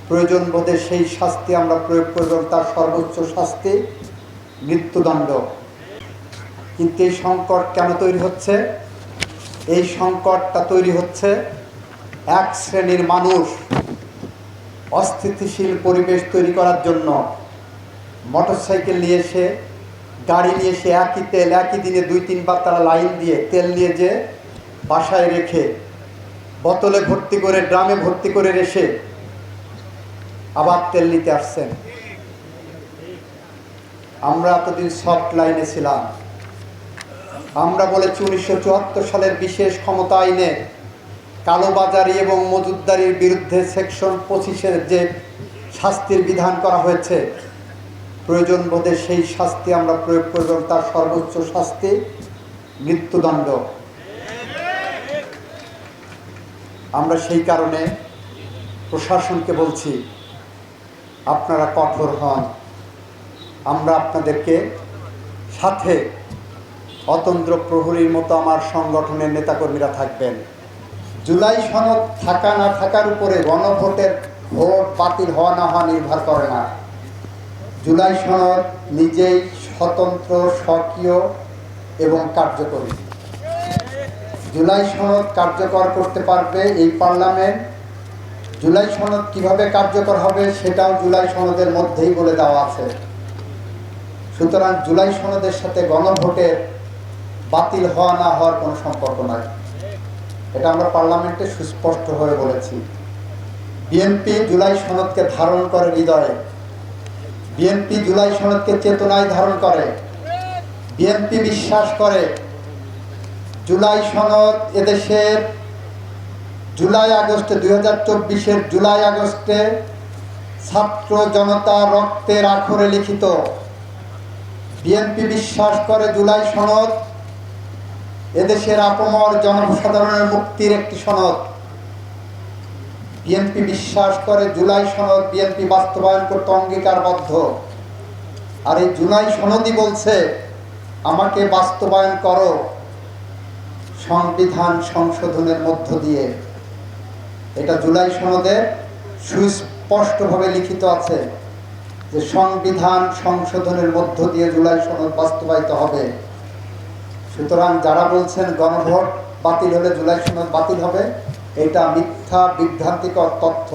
প্রয়োজন বোধে সেই শাস্তি আমরা প্রয়োগ করব, তার সর্বোচ্চ শাস্তি মৃত্যুদণ্ড। কিন্তু এই সংকট কেন তৈরি হচ্ছে? এই সংকটটা তৈরি হচ্ছে এক শ্রেণীর মানুষ অস্থিতিশীল পরিবেশ তৈরি করার জন্য মোটরসাইকেল নিয়ে এসে, গাড়ি নিয়ে এসে একই তেল একই দিনে 2-3 বার তারা লাইন দিয়ে তেল নিয়ে যে বাসায় রেখে বোতলে ভর্তি করে, ড্রামে ভর্তি করে রেখে আবার তেল নিতে আসছেন। আমরা এতদিন সফট লাইনে ছিলাম। আমরা বলেছি 1974 সালের বিশেষ ক্ষমতা আইনে কালোবাজারি এবং মজুতদারির বিরুদ্ধে সেকশন 25-এর যে শাস্তির বিধান করা হয়েছে, প্রয়োজন বোধে সেই শাস্তি আমরা প্রয়োগ করব, তার সর্বোচ্চ শাস্তি মৃত্যুদণ্ড। আমরা সেই কারণে প্রশাসনকে বলছি, আপনারা কঠোর হন। আমরা আপনাদেরকে সাথে অতন্দ্র প্রহরীর মতো আমার সংগঠনের নেতাকর্মীরা থাকবেন। জুলাই সনদ থাকা না থাকার উপরে গণভোটের ভোট বাতিল হওয়া না হওয়া নির্ভর করে না। জুলাই সনদ নিজেই স্বতন্ত্র, স্বকীয় এবং কার্যকরী। জুলাই সনদ কার্যকর করতে পারবে এই পার্লামেন্ট। জুলাই সনদ কিভাবে কার্যকর হবে সেটাও জুলাই সনদের মধ্যেই বলে দেওয়া আছে। সুতরাং জুলাই সনদের সাথে গণভোটের বাতিল হওয়া না হওয়ার কোনো সম্পর্ক নাই। এটা আমরা পার্লামেন্টে সুস্পষ্ট হয়ে বলেছি। বিএনপি জুলাই সনদকে ধারণ করে হৃদয়ে, বিএনপি জুলাই সনদকে চেতনায় ধারণ করে। বিএনপি বিশ্বাস করে জুলাই সনদ এদেশের জুলাই আগস্টে 2024-এর জুলাই আগস্টে ছাত্র জনতা রক্তের আখরে লিখিত। বিএনপি বিশ্বাস করে জুলাই সনদ এদেশের আপামর জনসাধারণের মুক্তির একটি সনদ। বিএনপি বিশ্বাস করে জুলাই সনদ বিএনপি বাস্তবায়ন করতে অঙ্গীকারবদ্ধ। আর এই জুলাই সনদই বলছে আমাকে বাস্তবায়ন করো সংবিধান সংশোধনের মধ্য দিয়ে। এটা জুলাই সনদে সুস্পষ্টভাবে লিখিত আছে যে সংবিধান সংশোধনের মধ্য দিয়ে জুলাই সনদ বাস্তবায়িত হবে। সুতরাং যারা বলছেন গণভোট বাতিল হলে জুলাই সনদ বাতিল হবে, এটা মিথ্যা বিভ্রান্তিকর তথ্য।